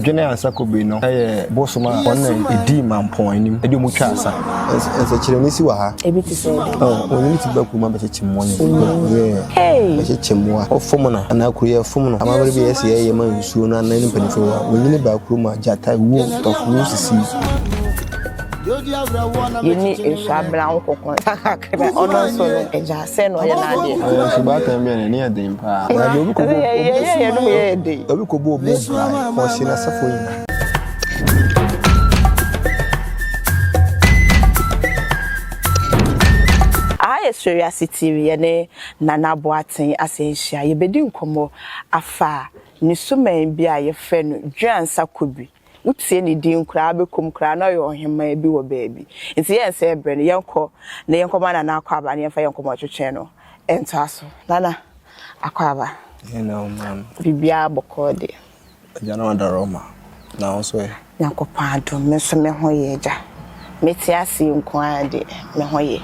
dwene ansa kobe no bosoma on edi mampon anim edi mu twa asa kyerɛ ni si wa ha ebi ti sɛ oni ti ba kuma ba kyekye hey ba kyekye mo ofom na ana akuru fom no amabere bi yesi ye ma nsuo no anan mpanifo wa wonyini ba akuru ma jata wo tofu sisi yini esabra nkokon takakra ono so no eja se no ye na ade so ba tan bi na eden pa na obi ko ye no ye eden obi ko bo obi o si na safo yi Serious TV ne Nana Boaten asenhia ye bedi nkomo afa ni suman bi a ye fe no Dwansa Kobi utie ni din kura bekom kura na yo hema bi wo baabi nti ye nse ebre ne yenko na yenkoma na akwa aba ne yenfa yenkomo twetwe no entaso Nana akwa aba man bibia bokode jana wandaroma na onso e nyakopa adom me so me ho ye ja meti ase nko ade me ho ye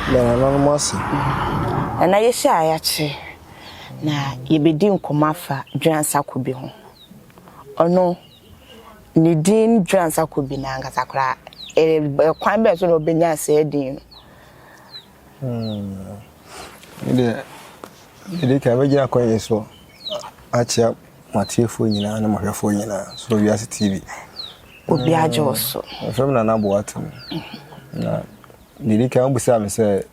na mosi na ye sha ayache na ye bedi nkoma fa Dwansa Kobi ho ono ni din Dwansa Kobi na ngasa kra kwan be so no benya se din ide ka be gina kwan yeso achia matiefo nyina na mahwefo nyina so wiase TV obi ajoso from Nana Boaten na Nili ka mbusa me say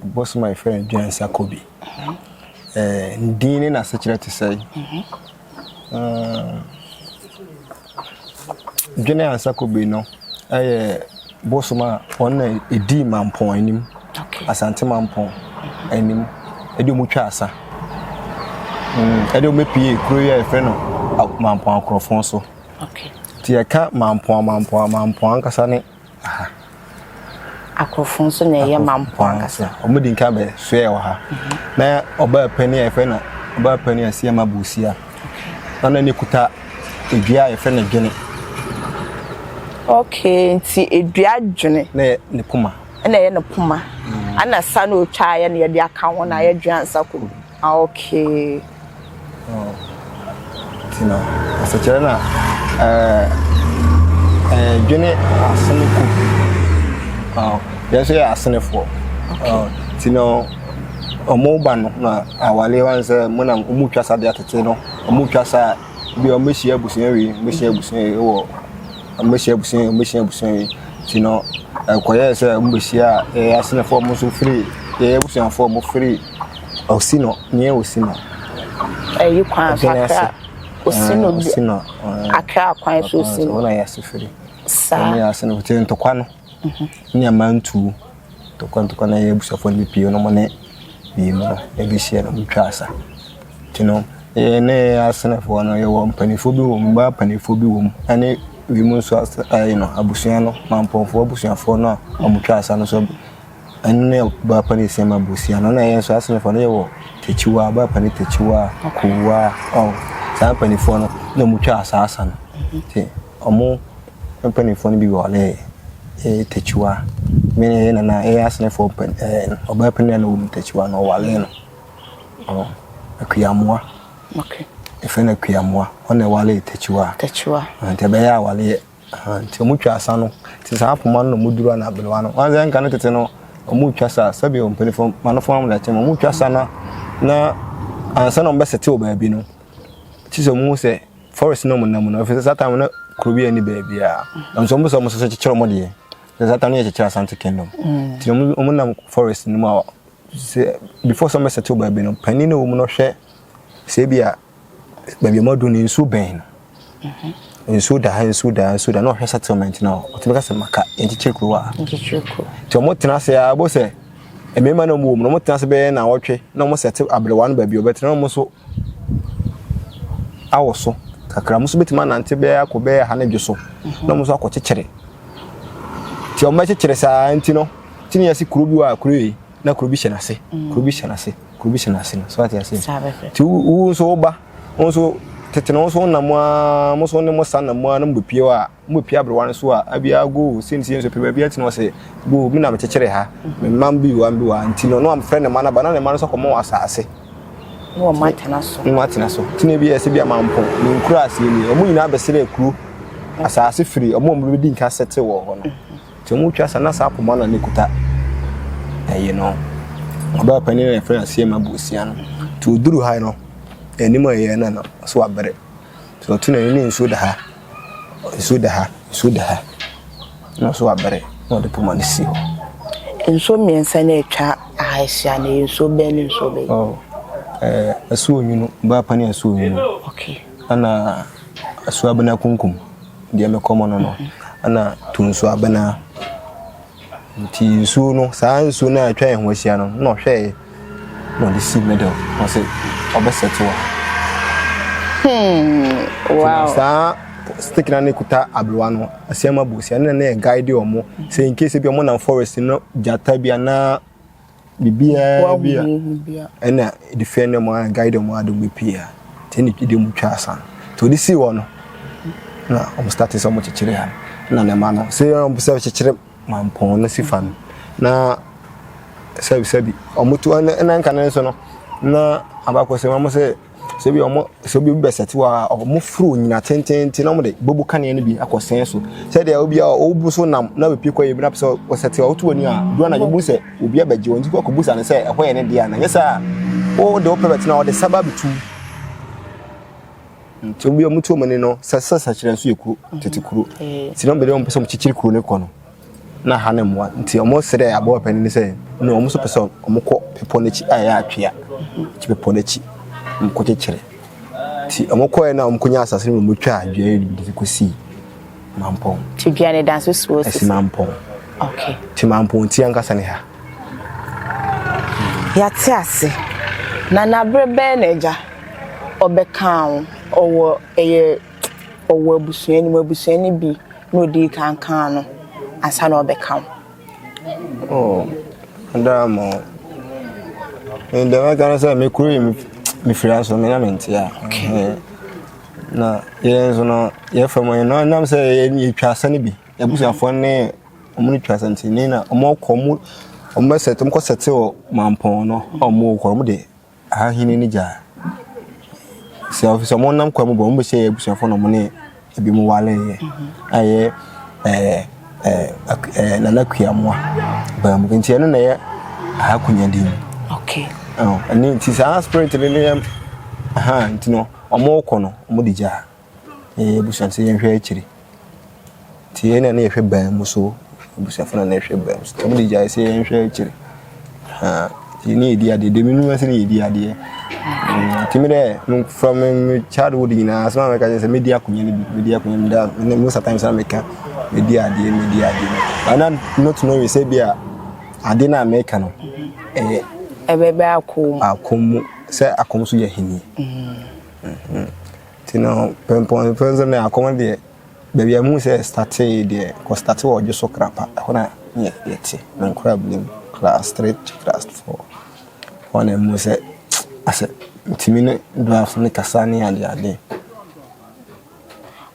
boss my friend Dwansa Kobi ndini na sekire to say Dwansa Kobi no boss ma on edi mampon anim asante mampon anim edi mu twa asa edi o mepie kuro ya friend no mampon akrofon so ti ya ka mampon ankasa ne akrofon so na ye mampon ankasa omudi nka be so ye wa ha na oba pani e fe na oba pani asia mabusia na ne kuta edua e fe na dwene nti edua dwene na ne puma na ye ne puma ana sa na otwa ye na ye de aka ho na ye Dwansa Kobi tina asachera na dwene asene ku yes ya asenefo tino omoba no na awale wanse mona omutwasa de atete no omutwasa bi omehia busuan wo omehia busuan tino koye se omehia asenefo mo so free busuan fo mo free osino nye osino yi kwan sakra osino akra kwan so osino wona ya se free sa ya asenefo tento kwano ni amantu to na ye busafo ni pio no mone bi mo e bi hie no mutwasa tino ne asenefo no ye wo mpanifo bi wo mba panifo bi wo ane bi mo so no abusuan no mamponfo abusuanfo no amutwasa no so ane ba panisi ma abusuan no na ye so asenefo no ye wo techiwa ba pani techiwa kuwa sa panifo no na mutwasa asa no ti omo panifo no bi wo le techiwa mene na asne for oba pene na wo techiwa no wale no akuyamwa efe na akuyamwa ona wale techiwa nte be ya wale nte omutwa asa no nte sa apoma no muduru na abelwa no wanze nka no tete no omutwa sa sabi o mpelefo manofo am la chema omutwa sa na ansa no mbesete oba bi no tiso mu se forest no munam no efe sa time no krobi ani ba bia nso mbo so mo so chechero mo de Zatanu ya chechera Asante Kingdom. Ti omunam forest no ma before some settle by no panini wo no hwe se bia ba bia modu ni nsu ben. Nsu da no hwe settlement na otimeka se maka enchichekru wa. Ti omo tena se abo se emema no mo mo tena se be na wotwe na mo settle abrewa no ba bia obetre no mo so awoso kakra mo so betima nante be akobe ha na dweso na mo so akochechere ti o ma chechere sa ntino tini yasi kurubi wa kuruyi na kurubi shenase no so ati yasi ti u so ba on so tete no so na mo so ne mo sa na mo na mbopie wa mbopie abrewan so a abia go sin so pe bia ti no se go mi na me chechere ha me mam bi wa ntino no am friend na mana bana ne man so komo asase no matena so tine bi ese bi amampon ni nkura ase ni omu nyina besere ekuru asase firi omu omu bi nka sete wo ho no ti omu twa sana sa apoma na nekuta no aba pani na friend ase ma busia no to duru ha no enimo ye na no so abere so tuna ni nso da ha no so abere no de poma ni si ho nso miensa na etwa ahahia na nso be ni nso be asu onwunu ba pani asu onwunu okay ana asu abana kunkum de me komo no ana tunso abana nti nsu no saa nsu na atwa ehwo ahia no no hwe no de si medal no se obeseto wow saa stick na ne kuta abrewa no asiama busia na guide omo say in case bi omo na forest no jata bia na bibia bia ena defend mo guide omo adom pia teni pide mu twasa to di si wo no na omo start so mo chichire ha na ne ma no say omo se chichire mampon na sifan na sabi omo to na nka na so no na abakose mo se sebi omo sebi beseti wa omo furu nyina tententi na omo de bobu kane no bi akosen so se de obi a obu so nam na be piko ye bi na pese o seti o to ani a do na yebu se obi abaje won ti ko busa ne se ehwo ye ne dia na yesa o de opebet na o de sababu tu nti obi omo to mane no sasa kire so yekuru tetekuru ti no be de omo pese omo chichiri kuru ne ko no na ha ne moa nti omo se de abo pani ne se no omo so pese omo ko pepo ne chi aya atwea chi pepo ne chi mkoche chire ti omokoye na omkunya asase ni mutwa adwe bi kosi mampon ti bia ne dance so si mampon okay ti mampon ti ankasa ne ha ya ti ase na brebe na eja obekan owo eye owo abusuani bi no di kankan no asa na obekan ndamo ndama kana sa me kuri mi friends me na mentia na yenzo no ye famo no nam say ye twasa ne bi ebusuafo ne omu twasa ntini na omo setem ko sete o mampon no omo ko omo de ahahini ni ja se office omo nam kwa mo bo mo se ebusuafo no mo ne ebi mo wale ye aye nana kuamwa ba mo ntia no na ye ahakunya dim okay and it is our spirit really ntino omo ko no omo dija busanse yen hwe akiri tie na na hwe ban mu so busafo na hwe ban so omo dija se yen hwe akiri ti ni edi ade de minu ase ni edi ade timi de from childhood ina asma me ka se media kunya ni da most times na meka media ade ana not know we say bia ade na meka no ebebe akom se akom so ye hini tino pempon penzo na akom de baby amu se start de ko start wo jo so krapa hona ye yeti na crab class 3 class 4 hona mu se ase timine draft ne kasani ade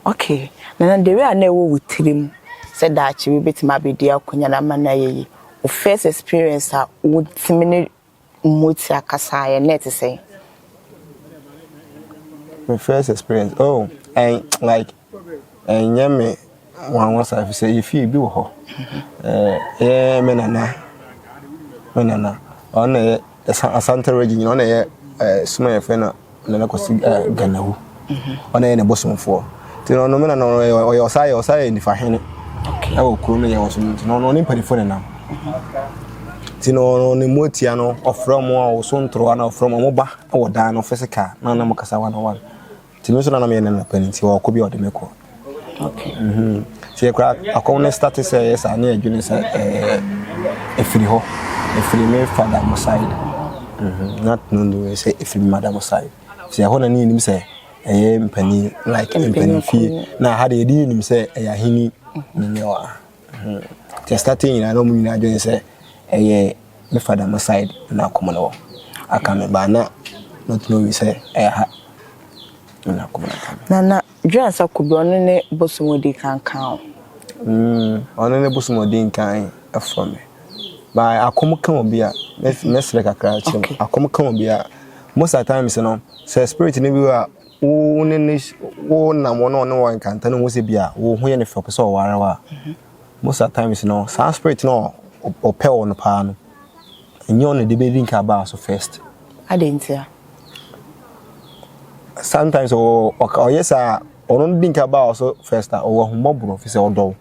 okay na the way na wo wutirim se da achi we betima bedi akonya na mana yeyi o first experience a wo timine moti akasa ye net say my first experience and like nyame one was I say if you be ho menana on asante region on suma ye fe na kosi ganahu on ne bosomfo ti no menana o say ni fa hene okay o kuro no ye wo so no ni padifo ne nam tino ne motia no ofrom a so ntro na ofrom mo ba wo dan no physical na na makasa one on one tino so na me na pani ti wo ko bi ode meko okay ti ekra akon status yes ani adwene say efiri ho efiri me father mo side not no say efiri madam side ti ho na ni nim say mpani like mpani fi na ha de di nim say ahini ni wa ti starting na no mu ni adwene say me father my side na komono aka me ba na not know we say ha na komono na dwansa kubi ono ne bosomodi kankan ono ne bosomodi kan afo me ba akom kan obi a mesre kakra chem akom kan obi a most of the times no say spirit ni bi wa wo ne wo na mo no no wan kanta no wo se bia wo ho ye ne fe pese o ware wa most of the times no some spirit no o pe on pa no enyo ne de be link about so first adentia sometimes o yes ono link about so first o ho mobro fi se odo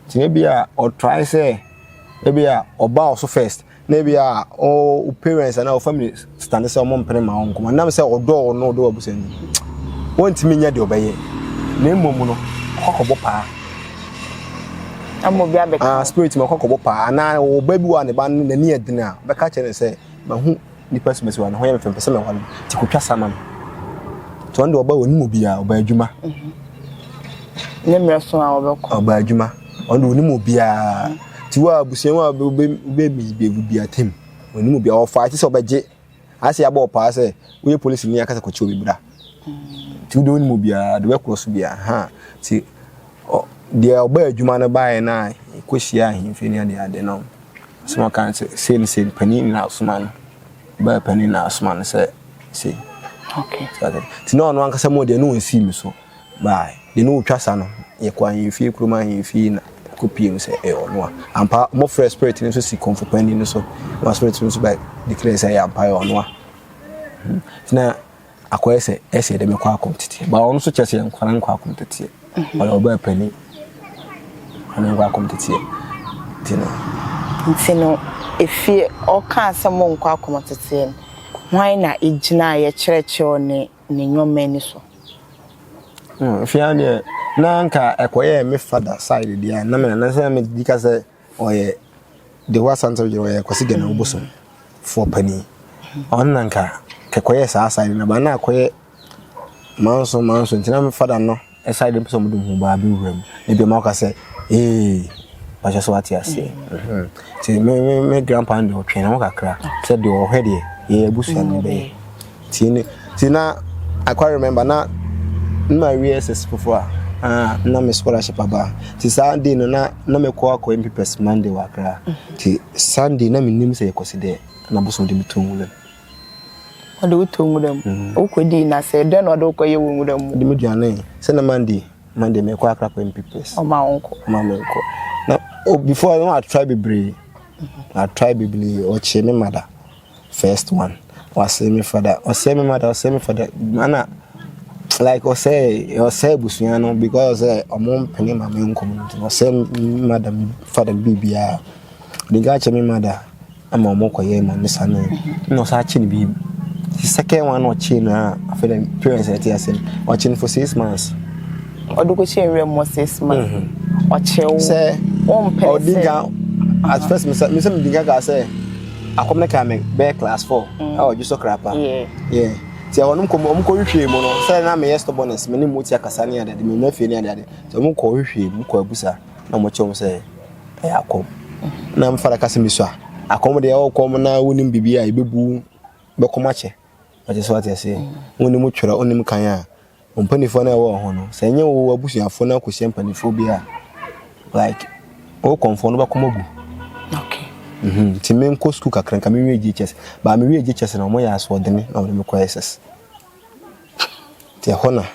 ti bia o try say e bia o ba so first na bia o parents and our family stand say o mo mpene ma onko na me say odo no do abusan won't me nya de obeye na emom no kokobo pa amobi abeka spirit ma kokobo pa na o ba bi wa ne ba na ni edina be ka che ne say ma hu ni person me na ho ya me pese me wale ti kotwa sama to ndo oba woni mu bia oba adwuma ne mreso a obeko oba adwuma ndo woni mu bia ti wa abusan wa be bia tem woni mu bia o fa ti so beje ase ya bo pa say we police ni akasa kochi obi bra ti do ni mu bia de we cross bia ha ti dia oba adwuma na bae na koshia ahimfe ni ade no so kan say panin na usman ba panin na usman say okay ti no anu ankasa mo de no nsi mi so bae de no twasa no ye kwa ahimfe kroma ahimfe na kopiem say ono ampa mo fresh spirit ni so si comfort panin so mo spirit so ba declare say ampa ono na akoye say ese de me kwa akomtete ba ono so chese yankwana nkwa akomtete wala oba panin ana ngwa akomtete tino efie o kan asemo nkwa akomtete why na ejina ye chereche ne nyoma ni so efie ne na nka ekoye me father side dia na me na say me dika say oye de wa santo je oye kwasi na oboso for pani on nanka kekoye sa side na ba na akoye manso ntina me father no e side person mu dum ba bi wuram e bi ma ka say I just what you say. See, me grandpa and the train, I'm going to cry. Said the already, yeah, bush and bay. Tina, I quite remember now. My reassess before, no me scholarship about. Sunday, no me call MP Monday, Wakra. Sunday, no me name say, consider, and I was on the between. What do we tell them? Oh, could I said, then I don't call you with them. The Mudiane, send a Monday me call MP. Oh, my uncle, my uncle. Now, before I know I try Bibli, or say me mother. First one was say me father, or say me mother, or say me father. Mana, like or say Busiano, because a mom penny my own community, or say madam father BBR. The guy me mother, I'm a moko yam on this no such in beam. The second one watching, I feel the parents at TSN, watching for 6 months. Or do we say real more 6 months? Or chill, say. Or dinga at first me dinga say I come na make bear class 4 I just so crap yeah ti awon ko hwehwe mu no say na me yesto bonus me ni mu ti akasa ne ade me na fie ne ade so mo ko hwehwe mu ko abusa na mo chem say e akom na me fara kase me so akom de e kom na wonim bibia e bebu be koma che I just what you say wonim mu twera onim kan a ompanifo na e wo ho no say nye wo abusuafo na ko hempanifo bia like o konfo no ba komogu okay ti men ko school kakran ka me wi GHS ba me wi GHS na mo ya aso de me na me ko SS ti hona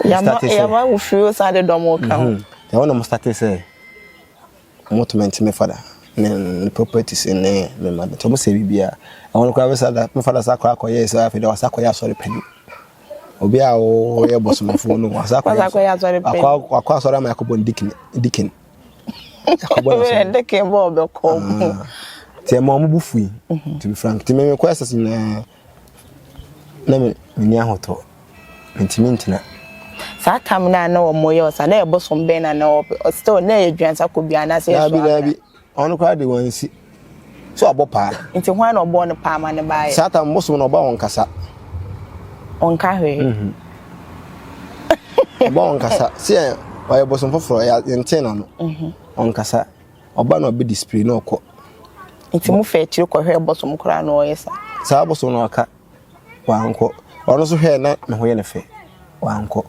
ya ma wo feel sade do mo kan ti hona mo start say monument me father ne properties in me mother to mo say bibia I want to go say me father sa kwa yes afi da sa kwa ya sorry penny obi a o ye boss me fo no sa kwa ya sorry penny akwa sorry ma yakobo dikin Deke bo be ko. Ti mo mu bufu to be frank. Ti me ko asasi na me ni ahoto. Ntimi ntina. Sa tam na na wo moyo sa na e bo so mbe na na still na e dwansa ko bia na se so. Abi. Onu kwa de wansi. So abopa. Nti hwan na obo no pa ma ne bae. Sa tam mo so no oba won kasa. Onka hwe. Oba won kasa. Se wa e bo so foforo ya ntina no. On kasa oba no be display no ko nti mu fa chiri ko hwe boso mu kra no oyesa sa boso no aka wa anko ono so hwe na me hoye ne fe wa anko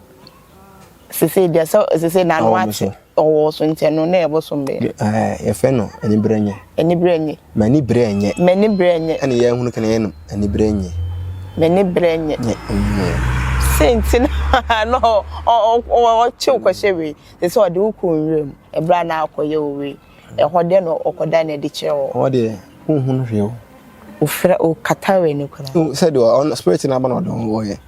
sese dia so sese na no ache owo so nti no na e boso mbe ye fe no ani brenye mani brenye ene ye hunu kana ye no ani brenye Many brain. Saints no or chill questionary. They saw the room, a brand out for your way. A hodden or codana de chair. Oh, dear. Who feel? O Catare, no, said you are on spirit in Abano, don't worry.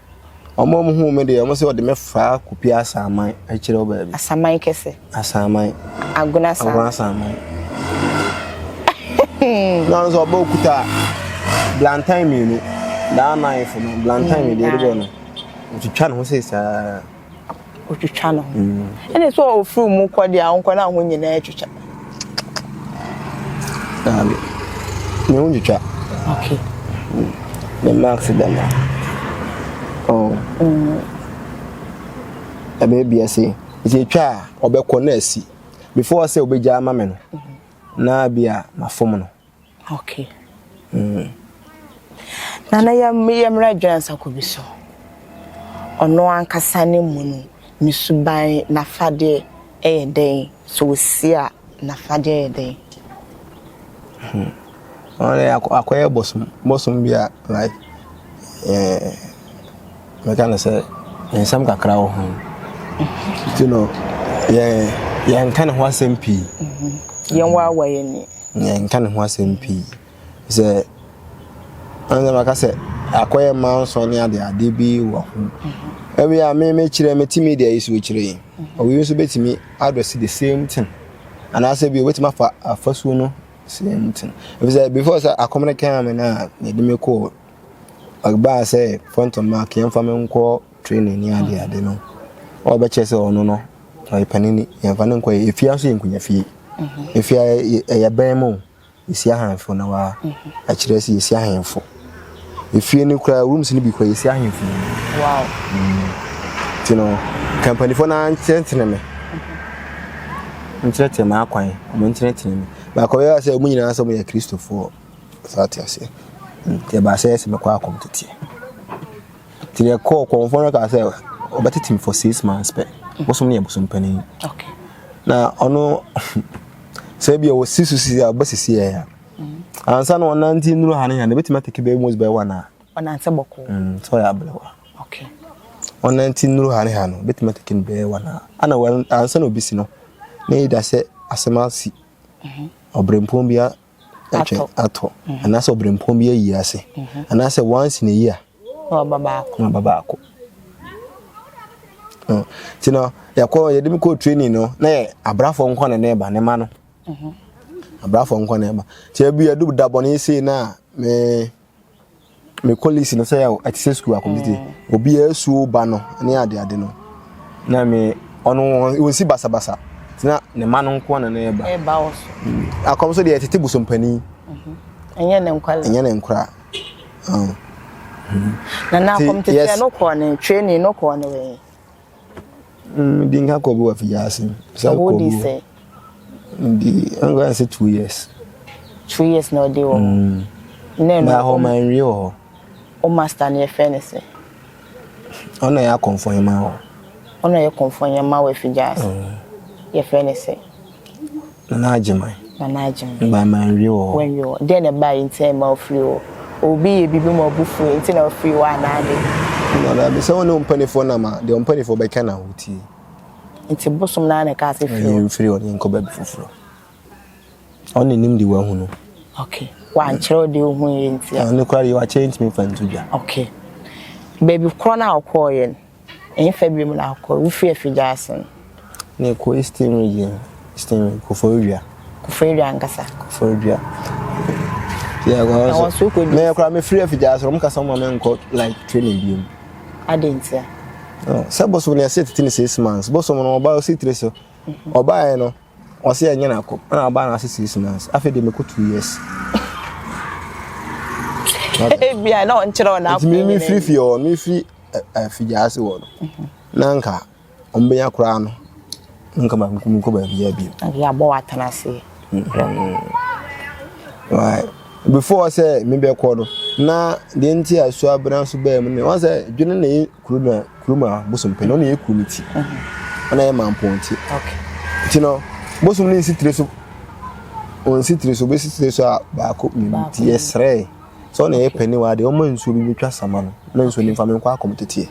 A mom who made the almost what the mefa could be as my chill baby. As my kiss. As my I'm gonna say, None of Bokuta Blantyme, you know, down knife from Blantyme, the other to channel says, to channel. And it's all through Mukodia, Uncle, when you're there to chat. No, you chat. Okay. The marks them. Oh, a baby, I say, it's a child or Beconesi. Before I say, Obey Jamman. Na bia mafomo. Okay. Nana ya mra dwansa kobiso. Ono ankasa ne mu no ni suban na fade den so sia na fade den. Ole akoye bosom bia like me can say ensam kakra wo ho. You know, yeah kan ho asempi. Yen wa ni kan ho asempi. Say anga maka say akoye man so ne ade bi wo ho. Ewe a me chire me timi dia isu chire. We use betimi address the same thing. And I say be wetima fa afasu no same thing. If say before say akomene me na ne de me call. Agba say front of mark yen fa me nko training ni ade no. O be che say ono no. Ai panini yen fa nko efia so yenkunya fie. Efia ya ban mo isi ahanfo na wa a chire say isi ahanfo. Efie ni kura rooms ni bi kura isi ahanfo. Wow. You know, company for na ntene me. Ntete ma akwan, mo ntete me. Ba ko ya say omunyina na so mo ya Christopher. Sati ase. Te ba say me kwa akomtete. Ti le call konfon ka say obetete me for 6 months pe. Bosom ne bosom pani. Okay. Na ono say bi o sisusi ya basisi ya. Ansa no 19 nuru hanen na beti mateke be most by one a. Ona nse boko. So ya blewa. Okay. On 19 nuru hanen no beti mateke be one a. Ana wan ansa no bisi no. Na ida se asemasi. Obrempom bia ato. Ana se obrempom bia yi ase. Ana se once in a year. O baba ako. Tino yakọ yedimi ko training no na abrafo nko na neba ne ma no. Abrafo nko na neba. Ti abi adu dabone sei na me colleagues no say at school akomiti. Obi esu ba no ne ade no. Na me ono wonsi basabasa. Tina ne ma no nko na neba. E ba oso. Akom so de tete busompani. Enye ne nkwala. Enye ne nkura. Na akomiti no ko na training no ko na we. Dinga ko bi wa fiyasi. So what do you say? I'm going to say 2 years. 2 years no dey o. Na ho man ri o. O master na FNC. Ona ya confirm ma o. Ona ya confirm ma wa fiyasi. Ye FNC. Na ajimai. Na ajimai. Ba man ri o. When you then e buy in time of free o. Obi e bibi mo bufu enti na free wa na ade. No, that be so no penny for na ma. The penny for by kana huti. Enti bosom na na ka se free. Free on nko ba bi fufuro. Oni nim di wa hu no. Okay. Wa nchero de hu enti. No kwari you change me fan to ja. Okay. Baby corner akọ yen. En fa bi mu na akọ. Wo free afijasen. Ne ko Eastern region. Eastern ko Foria. Ko Foria ngasa. Ko Foria. Yeah, me kwa me free afijasen. Mo ka so mo me nko like training bi. Adentia. Oh, so boss when I say 6 months. Boss no oba si treso. Oba no. O se anya na ko. Na oba na 6 months. Afi de me ko 2 years. Bia na on chiro na ko. Me free fi o, me free afijase wo no. Na nka ombenya kura no. Nka ma ko ba bia bi. Ya bo watanase. Right. Before I say me be call na the enti aso abran so ba mu ne won say dwene na kuruma bosom pe no na ekurumiti ona e mamponti. Okay. You know bosom ni sitire so on sitire so be sitire so ba ko ti yesre so na ye penny wa de o man nsuo bi twa sama no na nsuo ni fa me kwa akomtete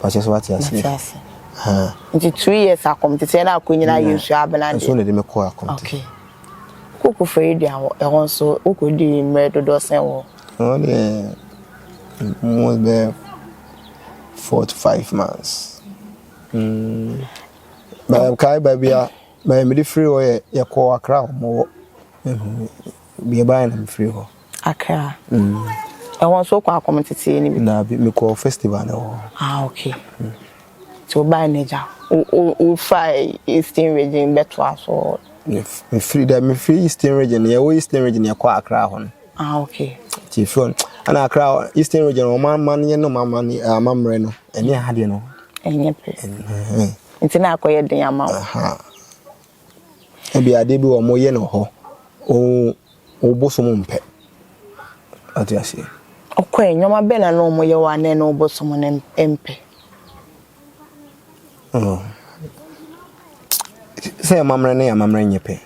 pa che so what ya see ha nti 2 years akomtete na akonyina yesu abana de so na de me kwa akomtete okay kuku fredi awo e won so ukodi mredo do sen wo oh yeah more than 4 to 5 months but kai baby my me free o ye call Accra mo be buy na free ho Accra e won so kwa akomtete ni bi na bi me call festival na ho okay so buy neja o fry Eastern region beto aso me free Eastern region ye o Eastern region ye call Accra ho okay chief phone ana Accra Eastern region o man ye no man amamre no ene hade no enye pe nti na akoye den ama ebi ade bi wo mo ye no ho o bosom mpe ati ase okoye nyoma be na no mo ye wa na no bosom na mpe say amamre na amamre nyepe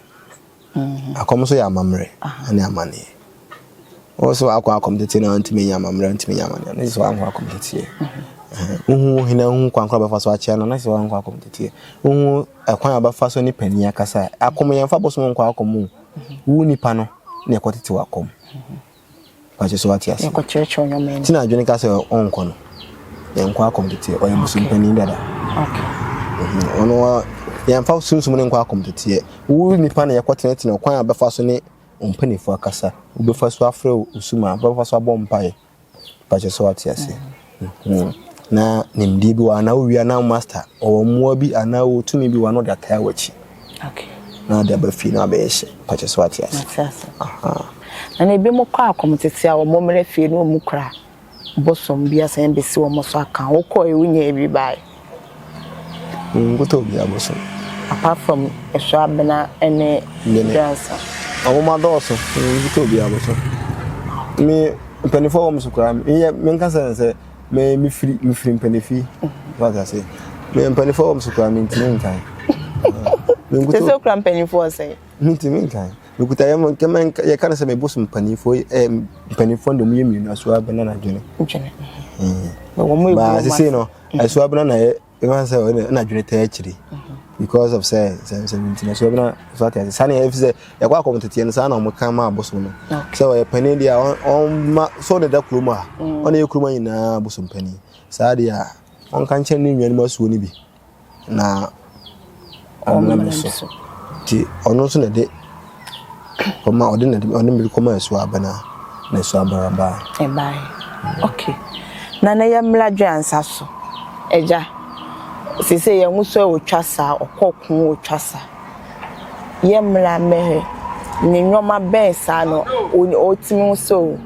akom so ya amamre ana amane also akwa akomtete na ntime ya amamre ntime ya amane na so akwa akomtete hina kwankwa ba faso acha na se wankwa akomtete akwan abafa so ni pani akasa akom yemfa bosom nkwa akom wu nipa no na ekotete wakom pa che so ati ase ekocheche onyomen tina adwene ka se onko no yenkwa akomtete o yemsum pani dada okay ono yemfa sunsum ne nkwa akomtete wu nipa na ekotete na kwan abafa so ni ompanifo akasa ubefa so afre usuma abafa so abompae pa che so ati ase na nimdi bi wa na wi na master o mo bi ana o tumi bi wa no da kai wachi okay na da ba fi na ba yeshe pache so ati ase na ne bi mo kwa akomtete a o mo mere fi no mu kra bosom bi asan be si o mo so aka wo ko e wunya bi bai ngoto bi abosom apart from esho abena ene dancer o ma doso ngoto bi abosom me penifo mo so kra me nka se me free penefi what I say me penifo mo so kra me ntimi nkan me so kra penifo say ntimi nkan me kuta yam kemen ye kana se me bosom penifo penifo ndo mu yemi na so abena na dwene wo mo ba se no aso abena na ye man say na dwene ta akiri because of say so abena so ati sane if say ye kwa komtete no sa na mo kan ma bosom no so ye pani dia on so da kuruma on ye kuruma ina bosom pani sa dia on kan chen ni nwan maso ni bi na on na so ti ono so na de koma odi na de on mi koma so abana na so abaraba e bai okay na ya mladwe ansaso eja sise ye nso e otwasa okokun otwasa ye mla mehe ni nyoma ben sa no otimi so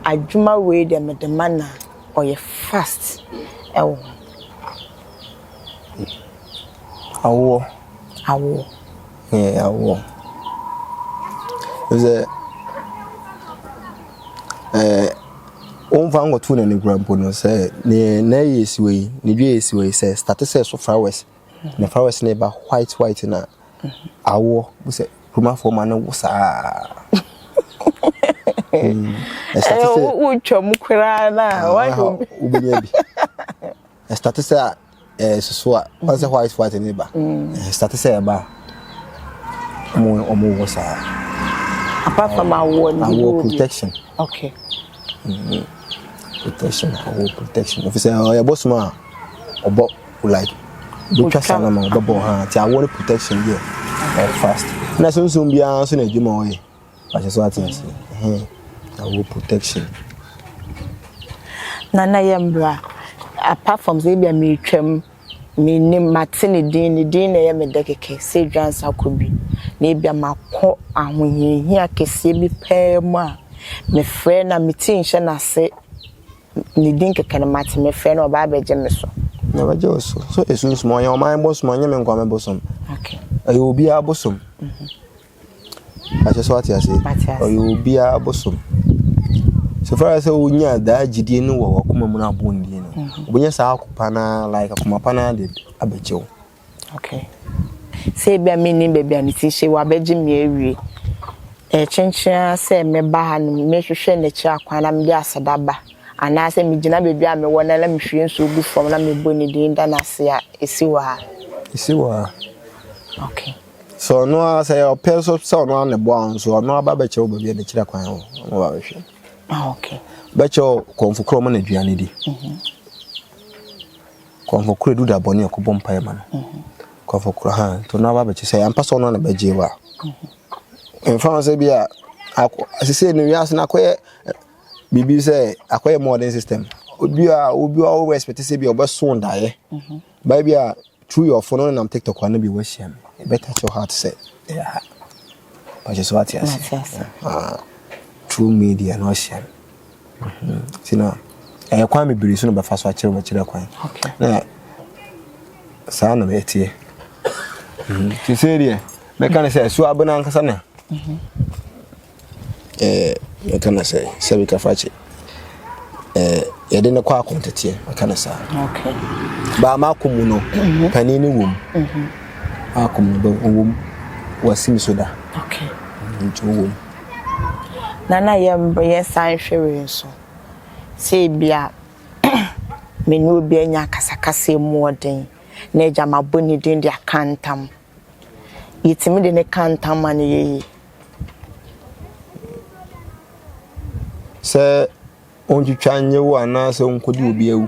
adwuma we de medemana oye fast ewo awo awo is on va ngotu na ne grampo no say na yesiwe ne dwe yesiwe say start say so flowers na flowers na ba white na awo bu say kuma for man wo sa u chom kura na wa ubenya bi start say so was white na ba start say ba omo wo sa apart from our protection okay protection if you say your boss man obo like do trust na ma obo ha ti awon protection there very fast na so bia so na adwuma oye ba so attention our protection na yembra apart from zebia me twam me nim matini din na ye me dekeke se dwansa kobi na bia makọ ahoyehia kese bi pam a me frɛ na metin hye na se ni din keke na mate me frɛ na oba beje me so na beje so esun small yan my boss man nyame nkwa me bosom okay ayo obi a bosom ache so ati ase ayo obi a bosom so far as onya da gidie no wo akoma mu na bondi no obonya sa akopa na like akoma pa na de abejew okay say bia me ni bia ni ti hye wa beje me awie Chinchia say me bahan me hwehwe na chi akwana me di asadaba ana say me gina bebi a me wona la me hwie nso gu fom na me boni din da na se a esi wa okay so no say your person so no na bo an so no aba be che obabi na chira kwan ho no ba hwe okay be che konfukro mo na duane di konfukro du da boni okobom pae ma no konfukro ha to no aba be che say ampa so no na be je wa in France bia asese no wiase na koye bibi say akoye modern system obi a respect say bia obeso ndaye ba bia through your phone on TikTok one be we share better your heart say yeah but just what you say true media no share sina kwa me biri so no be fa so a kire kwan okay na sa na be tie ti say dia me kan say so abana ankasa na me kan say sabi ka fachi yede ne kwa akontetie me kan say okay ba ma komu no panini wom akomu ba wom wasim soda okay wom nana ye san hwere so se bia me no bia nya kasakase moden na eja maboni din dia kantam yitimi de ne kantam man ye se onjutwanye wo ana se onkodi obi awu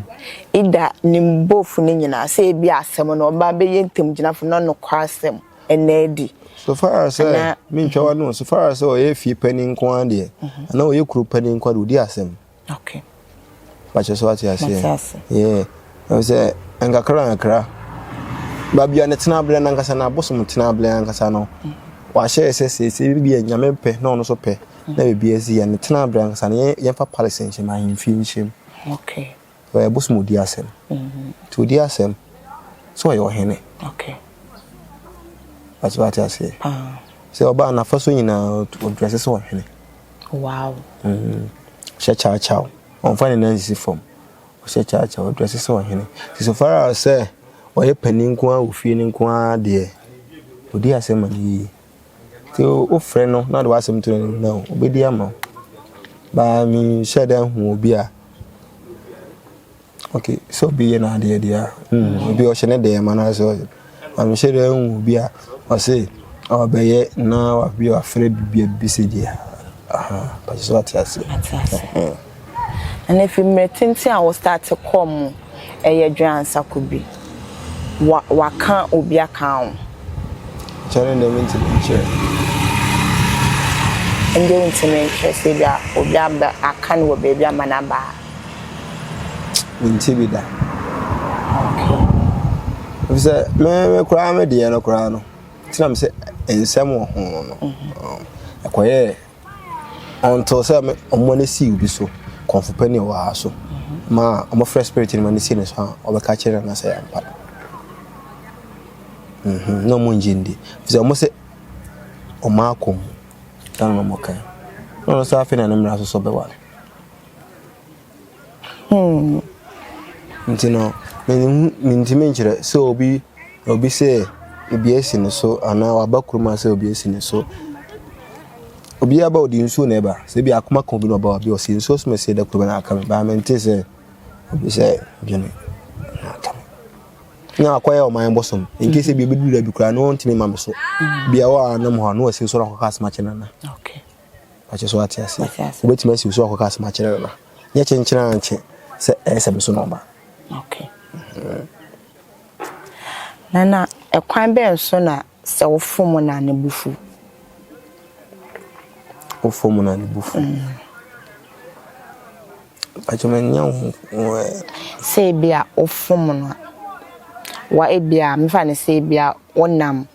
ida nimbofu ne nyina se bia asem no ba be yentem ginafo no no kwasem enedi so far as me ntwa no so far as o ye fi pani nko ade ana o ye kuru pani nko ade odi asem okay ba che so ati ase yeah I say angakra ba bia ne tena ble nankasa na bosom tena ble nankasa no wa share se bia nyame pe na ono so pe na bia zi ya ne tena ble nankasa ne ye fa palace nche ma himfi nche okay wa bosom odi asem to odi asem so yo hene okay that's what I say se oba na fa so nyina o dress so hene wow cha on find an easy form cha o dress so hene so far as say oye panin ko ofie ni nko ade odi asem ani ti o frɛ no na de wasem to no obedi ama ba mi sheda hu obi a okay so be na ade dia obi o shene de ma na so am sheda hu obi a o say obeye na wa bi wa frɛ bibia bisi dia but so what I say and if you metinti I will start to come dwan sakobi wa kan obi account challenge them into the chair and they into me say bia obi aba akan wo baby amanaba minti bi da okay say me kura me de no kura no tinam say ensem wo ho no akoye until say me omone si obi so konfu pani wa so ma omo fresh spirit ni mani si ne so obeka kire na say ampa no munjindi say omo say omakom tan no mokai no so afina na mra so be wa ntino minti menchire so obi say obi esi ne so ana wabakuruma say obi esi ne so obi aba odi nso na eba se bi akoma kon bi no ba obi o si nso so me say da kuruma na aka me ba mente say obi say jene na akwaya o man bosom in case bi bedu da bi kura no ntimi ma me so bia wa na mo ha no asi so ro akaka asma chena na okay ache so ati ase obeti ma si so akaka asma chena na nya chenchena anche se ese me so no ba okay nana ekwan be nso na se wo fomo na ne bufu o fomo na ne bufu achomenya se bia o fomo no wa ebia mfa ne se bia wonam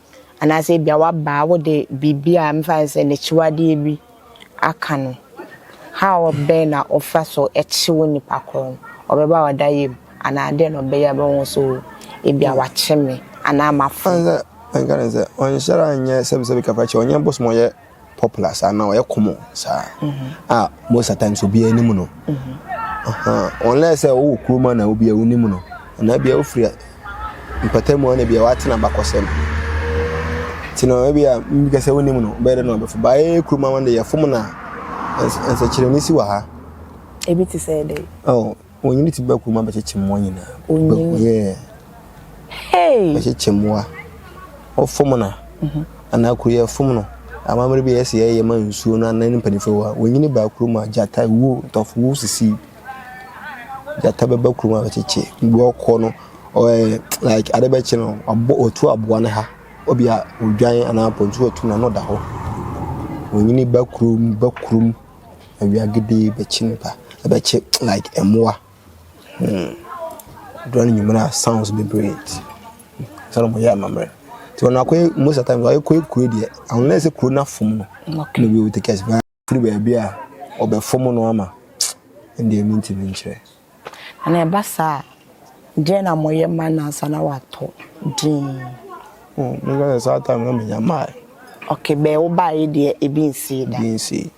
ana se bia wa ba wo de bibia mfa se ne chiwade bi aka no how be na ofa so echiwo ni pakron obeba wadaye ana de no be ya be won so ebia wa cheme ana mafa ngana ze on shara anya sebse ka fachi onye boss mo ye popular sa na ye common sa most of times obi animu no unless o kuruma na obi animu no na bia ofri mpatemu na bia wati na bakosem Tino maybe because I wouldn't know better no before by Kruma one day a formula and such a nisi waha. A bit to say day. Oh, when you need to back Kruma, but it's morning. Yeah. Hey, Chimwa or formula. And now could you formula? I remember be a man soon and then penny for when you need back Kruma, Jata woo of woos to see Jata back Kruma, but it's walk corner or like other bachelor or two up one ha. Obia udwan ana pontu otu na no da ho onyini bakrum abia gidi bechinpa abeche like emoa drone nyumana sounds be great so mo ya mamre ti wona akoy most of the time akoy kuro de unless kuro na fom no okay no we take us back free baby a obefom no ama ndi minti nchire ana basa je na moye manansa na wato din because that time no me nyama. Okay, be wo ba e de e bi nsi da. Bi nsi.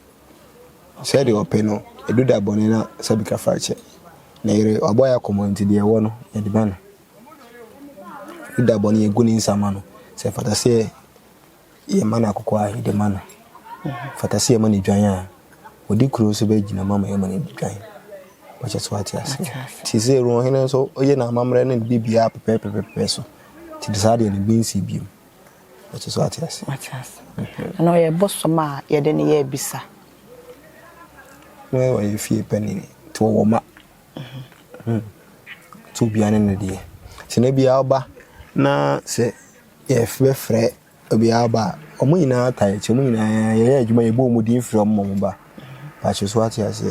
Said the open no, e do da bone na sabika fache. Na ire oboya community de wo no, e di bana. Do da bone e guni nsama no. Se fatase ye mana akoko a de mana. Fatase ye mana dwan a. Odi kuro so be gina mama ye mana dwan. Wacha so ati ase. Ti se ro hene so oye na mamre na bibia pepe so. Ti decide any beans biom. Which is what yes. I know your boss ma ye de ne ye bisa. Where you feel penny to woma. To be an idea. Se ne bia oba na se ye frefre obi aba omo nyina tai che mo nyina ye adwuma ye bo mu din from mo ba. Ba che so what yes.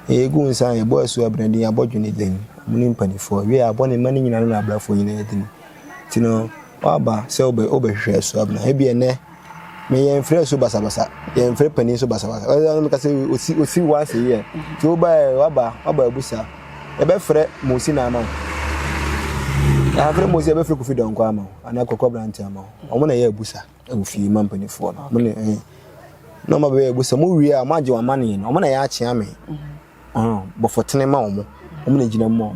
E gu nsan ye bo asu abrandin abodwene den. Mo ni mpanifo we abone mani nyina na abrafo nyina edini. Tino waba se obehwe so abna ebi ene me yen frɛ so basabasa yen frɛ pani so basabasa o ka se osi once a year ti o ba waba abusa e be frɛ mosi na ama ya frɛ mosi e be frɛ Kofi Donko ama ana kokko branch ama o mo na ye abusa e wo fi man pani fo no mo ne no ma be abusa mo wi a ma je wa mane no o mo na ya ache ame bo fotene ma o mo na gina mo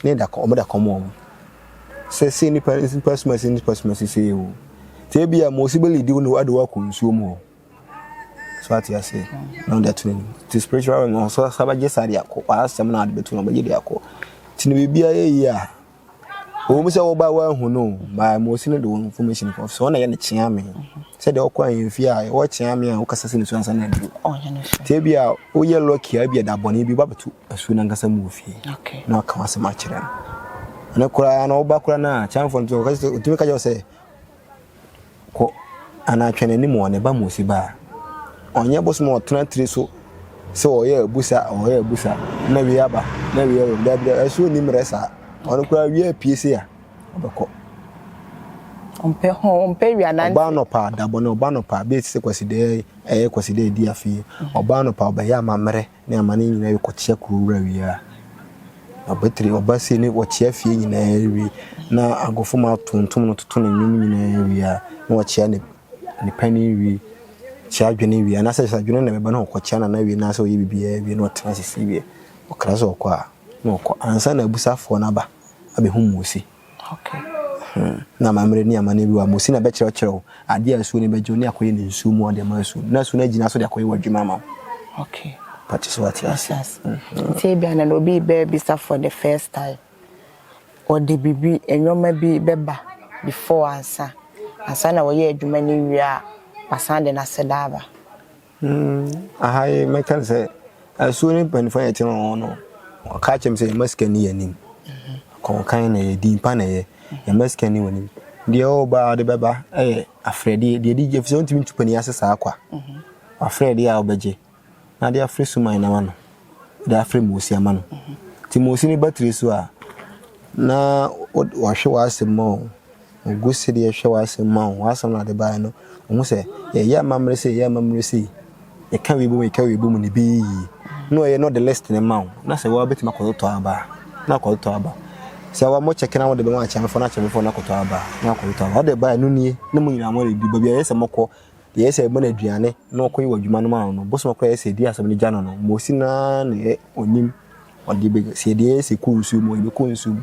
ne da ko o mo da ko mo say ni person say you te bia mo si beli di no adewa ko nsuo mu so ati ase now that when the spiritual no so sabaje sari akọ asem na adebetu no baje de akọ tini bibia ye a o mu se wo ba wa hu no ba mo si no de information ko so na ye ne chia me se de okọ an fi a wo chia me a wo kasa se ne so ansa na du te bia o ye lucky a bia da boni bi ba betu asu na ngasa mu fi okay na ka wase ma kire na kura na oba kura na chanfo nto kasi utimi kaje ose ko ana twene ni mo ne ba mo si ba onye boso mo tona tri so se oye abusa na wi aba na wi o da asu ni mresa on kura wi apc a obeko ompe wi anan oba no pa da bono oba no pa be se kwaside kwaside di afie oba no pa oba ya mamre ne amane nyina wi kotia kuru wi a abatri obase ni wochia fie nyina wi na agofo ma tontom no toto na nyum nyina wi a na wochia ne pani wi chia dwene wi ana se dwene na meba na wochia na wi na se oyi bibia wi na otena sisi wi okra so okwa na okọ ansa na abusafo na ba abehu mosi okay na mamre ni amane bi wa mosi na be kire ade asu ni bejo ni akoye ne nsu mu ode ma asu na asu na gina so de akoye wadwuma ma okay Patches what yes. Tebia na obi be bisa for the first time. Or the bibi enyoma bi beba before ansa na wo ye adwuma ni wi a pasande na sedaba. Ahai make say asu ni panfo yete no. Ka chem say maskani yanim. Ko kan na ye din pa na ye maskani wani. De o ba de beba afredi de di jefso ntimi tupani asesa akwa. Afredi a obeje. Na dia free suma ina mano dia free mosi amano ti mosi ni battery so a na wa hwe wa asemo ogusi de hwe wa asemo wa asem na de ba no omu se ye mamre se e kan wi bu mu ni bi no ye no the list ne ma na se wa betima ko to aba na ko to aba se wa mo check na wo de be ma cha na cha me fo na ko to aba na ko to aba o de ba no nie na mu nyina mo de bi ba bi ye se moko yes e bona aduane na okoyi wadwuma no ma no boso makra yes e di asem ni gya no mosi na ne onim odi be se di yes e kunsu mo be kunsu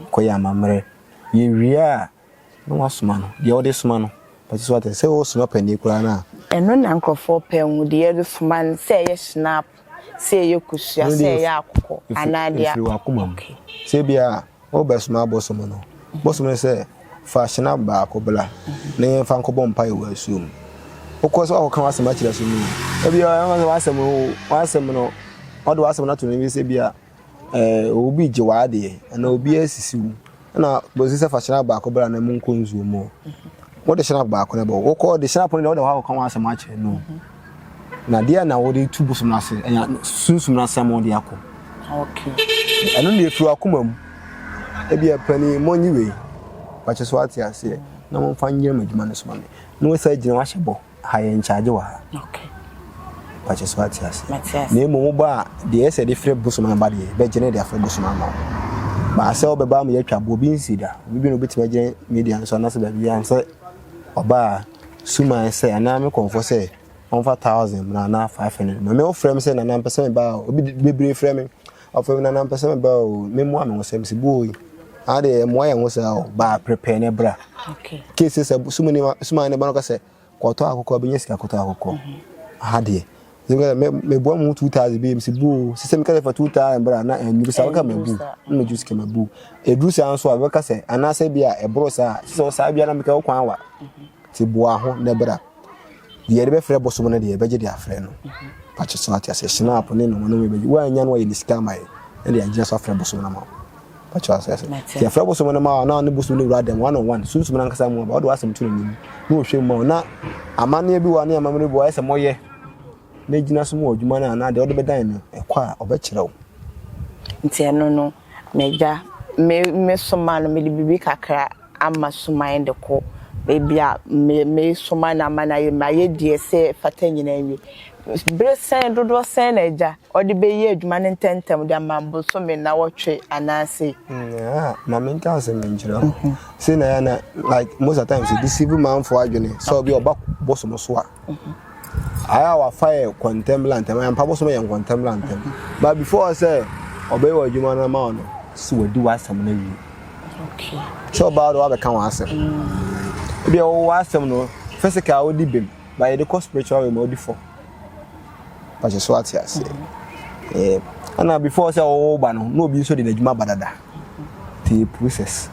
ko ya mamre ye ria no wasoma no de odi soma no but so what say o suma pani kura na eno na nkrofo pen de ye suman say ye snap say ye kusua say ye akoko anadia okay say bia o be suma bosom no bosom say fashion ba akobla na ye fa nkobom pa ye wasum of so kan wasem akira so mi e bia wasem no o do wasem na to ni say bia obi je waade na obi asisiu na bozi say fashion ba akobla na mu nkonzu mo what the snap back on about what the snap on the other how come as much no na dia na what the two bosom na se sunsun na sam on the akọ okay eno na efu akoma mu e bia pani monyi we ba che so ati ase na mo fa nyem adwuma no so ma me no we say gina wa hyebo ha ye charge wa okay ba che so ati ase na mo ba de ese de free bosom na ba de be gina de free bosom na ba se obeba mo ye twa bo bi nsida bi no betima gina media so na se ba bi an se oba suma say ana me konfo say on 1000 na 500 me o frame say na 9% ba obi bebre frame of na 9% ba o me mo am say me boy ade mo ya say ba prepare ne bra okay cases suma ne ba no ka say kwoto akoko be nyesika kwoto akoko ade me bo mu 2000 be me bo system ka for 2000 bra na enyu sa ka me bu me juice ke me bu edru sa anso a be ka say ana say bia e bro sa so sa bia na me ka kwan wa ti boa ho ne bra de ye be frɛ bosom na de ye beje de afrɛ no pa che so ati ase snap ne no no me beje wa nya no ye ni sika mai e de agina so frɛ bosom na ma pa che ase ti frɛ bosom na ma na ne bosom ne wura dem one on one sunsun na nkasa mu ba do asem tu ni no hwe mu na amane bi wa ne amamre bo ase moye na gina so mu adwuma na na de odo bedan no ekwa obekyerew nti eno no meja me soma no me bibi kakra ama soma ende ko bebia me soma na mana ye maye die se fata nyina wi bresen dodo sen na eja odi be ye adwuma ne ntentem de amambo so me na wotwe anase yeah mama nka se me njira say na na like most of the times this civil man for adwene so be oba bosom so a aya wa fire contemplant am pa bosom yan contemplant but before I say obey wa adwuma na ma no so wadi wasam na wi okay so about wa be kan wasam be o wasam no physical odi bem by the spiritual we modi for but so ati ase and before say o ba no obi so de adwuma badada the process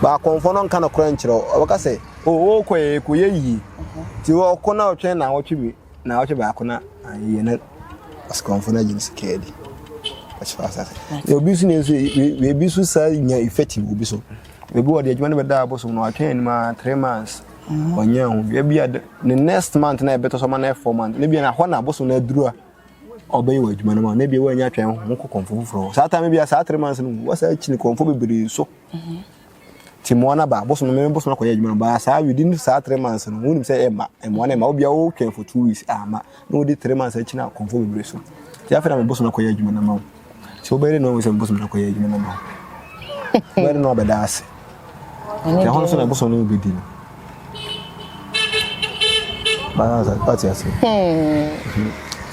ba konfo no kan kora nkyerɛ o ka say o koye yi ti o ko na otwe na otwe bi na otwe ba ko na ye na as konfo na jin skedi but so ati ase obi so ne so we bi so sa nya effective obi so we bi wo de adwuma no be da boso no atwe ni ma 3 months onya hu we bi the next month na beto so ma na 4 months ne bi na ho na boso na aduru a obey wa adwuma no ma ne bi wo anya atwe ho ko konfo fufuro sa ta me bi sa 3 months no wo sa chini konfo bebere so ti mo na ba boso no me boso na ko ye adwuma no ba sa within sa 3 months no wonu say ema mo na ema obi a wo twen for 2 weeks ama no di 3 months chini konfo bebere so ti afira me boso na ko ye adwuma no ma so obey no we say boso na ko ye adwuma no ma where no be das ya hono so na boso no be di ba za pati ase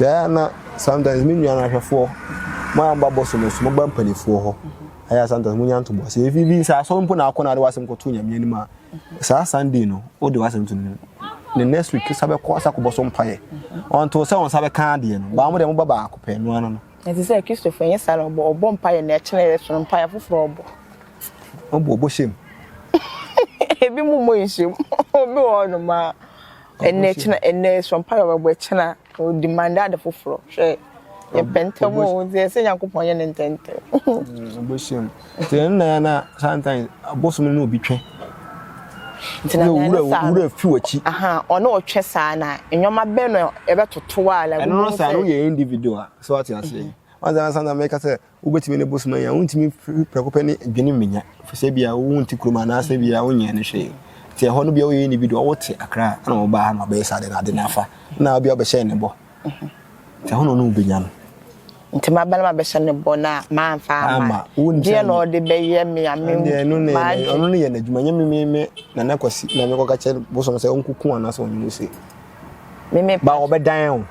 ya na sometimes me nua na hwefo mo amba boso no so mo gba mpanifo ho aya sometimes mo nyanto bo se efi bi sa so mpo na akọ na de wasem ko to nya miani ma sa Sunday no o de wasem to the next week sabe ko asa ko boso mpaye on to se on sabe kan de no ba mo de mo baba akopɛ no ano no enti se Christopher yen sala obo mpaye na ekene so mpaye foforo obo shem ebi mu mo yishim obi wo no ma enne so mpaye obo ekena o demand ada foforo hwe ye pentamo ze se yakopon ye ntente obo shem ten na sometimes abosom no obi twen ntina wura fi wachi aha ono otwe saa na enwoma be no ebe totowa ala no sa no ye individual so what you say wanza sana make say ubetimi ne bosom ya untimi prekope ni dwene menya fese bia wunti kroma na asa bia wonye ne hwe ti ho no bia wo ye individual wote akra na wo ba na be sa de na de na afa na bia be share ne bo ti ho no no ubenya no nti mabala ma be share ne bo na ma amfa ama die no de be ye me ame ma ono ne ye na dwuma nya me na na kwasi na me ko ka che bosom say onkuku ana so onyu se me ba obedan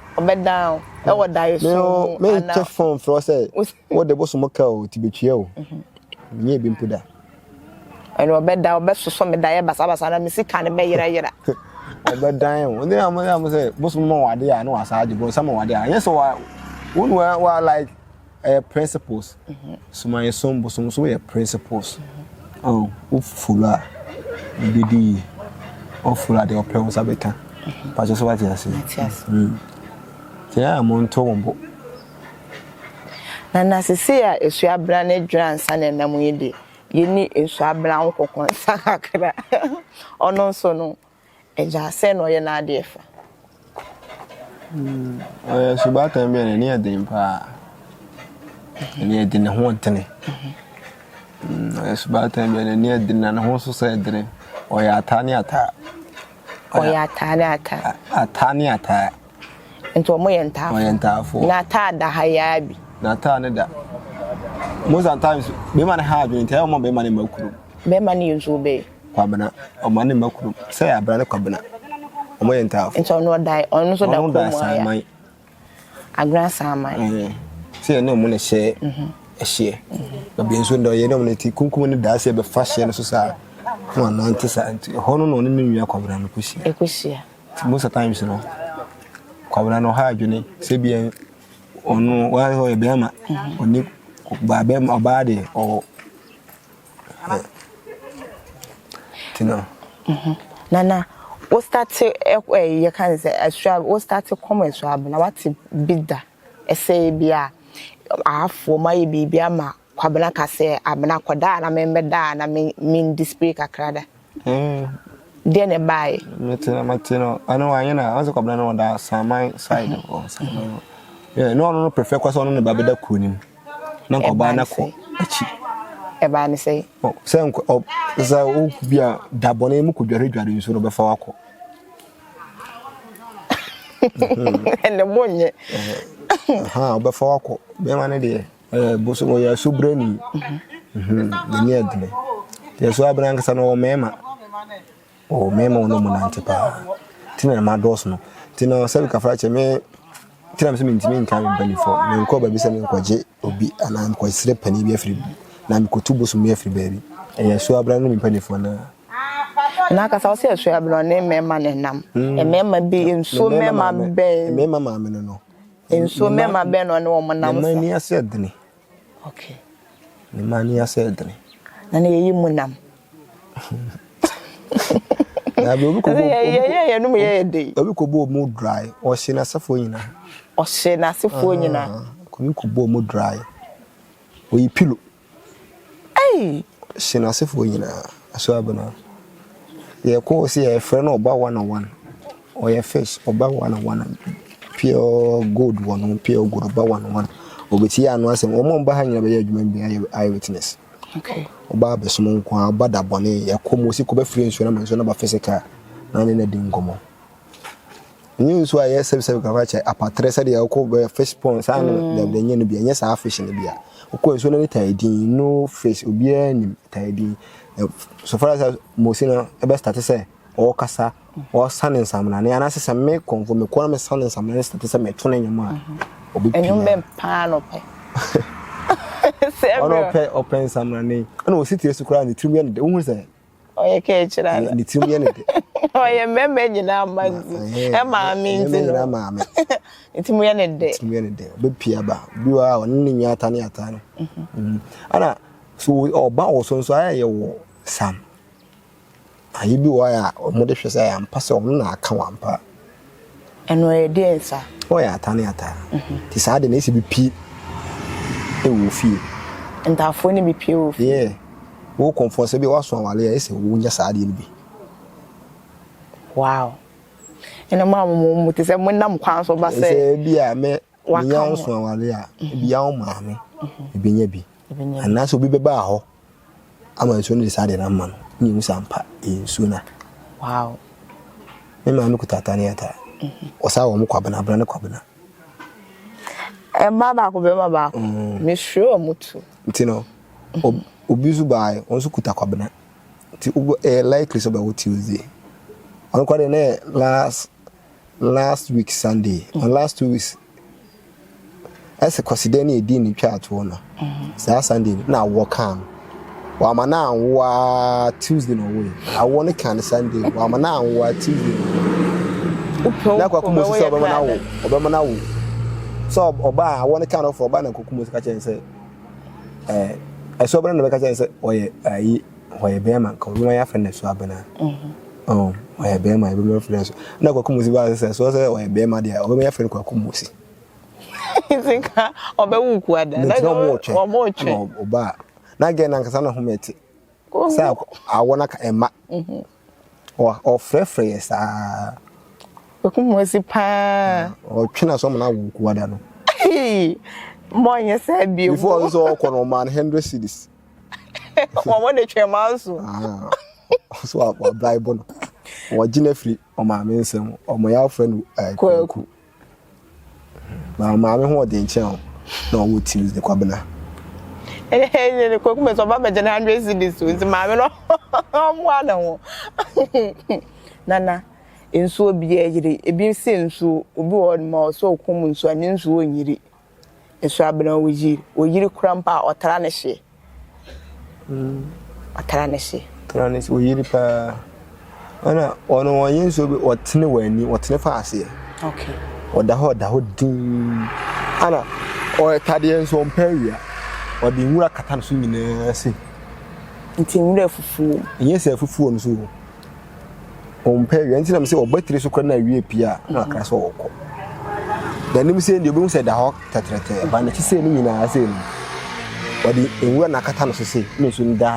e wo dai so me che phone for say what the bosom ka o tibetue o nye bi mpuda and obeda so me da basa na me sika ne be yera obedan when am say bosom mo wade a na wasaje bro some wade a yes one were like principles so my son bosom so principles oh ufula bidi ofula de opel sabeka pa so what you say yeah mo nto wombo na sisi a esu abra ne dwansa na nam yedi yeni esu abra nkokon sakakra ono nso no eja se no ye na ade fa subata mbi na ni adin pa ni adin ho ntene subata mbi na ni adin na ho so se adin oya atani ata atani ata ento mo ye nta fo na ta da haya bi na ta ne da most of times be man ha adwin tell mo be man makuru be man yuzu be kwabena o man makuru say abra ne kwabena o mo ye nta fo ento no dai onu so da ko mo ya agra samai say no mo ne she ehie ba bi enso ndo ye no mo ne ti kunkum ne da se be fa she no so sa no na ntisa anti hono no ne nwa kwabena no kusia ekusia most of times no kwabena no ha adwin se bi onu wa ho ebema oni ba be obade o tino nana o start you can say extra o start come extra na what bidda say bia afo mai bibia ma kwabena ka say abena koda na memeda na min display kakrada de ne bai matino ano anyana aso kwabena no da samai side o samai yeah no prefer kwaso no ba beda kunim na ko ba na ko achi e ba ni say o se nko za o bia dabone mu ko dware nso no be fa wako ene monye o be fa wako be ma ne de boso mo ya subrani ni adne te so abran ka sano mema no mo nante pa tina ma dos no tina sabi ka fra che me tira me ntimi nka me bani fo me nko ba bi se me nkoje obi ana nko sire pani bi afri na me kotubo so me afri baby e so abran no me pani fo na ka sa o se so abran ne mema ne nam e mema bi enso mema be mema ma me no enso mema be no ne wo mo nam sa mani ase adne okay ne mani ase adne na ne yi mu nam na bi obi ko ye no me ye dey obi ko bo mu dry o se na safo nyina o se na safo nyina ko mi ko bo mu dry o yi pilo se na safo nyina aso abana ye ko se ye frɛ no oba 101 o ye fish oba 101 pure gold one pure gold oba 101 obeti ya no asem o mo mba ha nyina be ye adwuma bi eye witness okay oba be so mo kwa bada bone ye ko mo si ko be free nso na manso na ba physical na ne na di ngomo ni so aye sebe ka fa che apatre se de ya ko be fish pond sa no de nye no bi enye sa fish ne bia ko nso na ni taidin no fish obi ani taidin so far as mo si na e be start say o kasa o sanin samna ne ana se me konfo me ko na me sanin samna ne start say me to na nyama obi enyo me pa no pe ono pe open samna ne ana o siti esu kra ni trim ne de wo se o ye ke chira ni trim ne de o ye meme nyina amazi e ma mi nti no ma me ntimu ye ne de be pia ba bi wa o ni nya atane ana so oba wo so aye wo sam ayi bi wa ya mo de hwese ya mpa se o na aka wa mpa eno e de nsa o ya atane ti sa de na esi bi pi e wo fie ntafo ni bi pi wo fie yeah wo konfo bi wa so awale ya esi wo nya sa de ni bi wow ena ma mo ti se mo nam kwan so ba se bia me nya so awale a bia o ma me bi nya bi ana so bi be ba ho ama so ni sa de na ma no ni mu sampa ensu na wow me ma no kutatani ata o sa wo mo kwabena bra ne kwabena e ma ba ko be ma ba ko me sure mutu ntino obizu bai onso kuta kwabena ti likely so be what Tuesday on kwade ne last week Sunday on last 2 weeks as a consider ni di ni twa to no sa Sunday na walk am wa mana wa Tuesday no way I want can Sunday wa mana wa Tuesday na kwa kumo so obema na wo so oba I want kind of oba na kokumo ka chen say so obena na be ka chen say oye ayi oye be man ka wo ya friend so abena oye be man be friend na kwa kumo si ba say so say oye be man dia obema ya friend kwa kumo si Zinka obewu ku ada na mo oba na ge na nkasa na humeti sa awona ka ema o frefre yesa okumo si pa o twina so na wo ku ada no mo nya sa bi before so ko no man 100 cedis o de twema so so a bible no o gina free o ma me nsem o mo ya friend ku ma me ho de nchen na wo Tuesday kwabena ko kuma so ba be 100 cedis so ma me no mo ana ho nana ensu obi yire ebi se ensu obi wo ma so okum ensu ani ensu onyiri ensu abena wo yiri krampa otara ne hye otara ne hye wo yiri pa ana ono wonye ensu obi otene wani otene fa ase okay oda ho din ana o tade ensu ompawia odi nwura kata no so nyina se nti nwura fufu yense fufu no so ompawia nti na me se obatire so kra na wie pia na akra so okọ danim se ndi obi se da ho tetrete ba na chi se ni nyina se ni odi nwura na kata no so se me so nda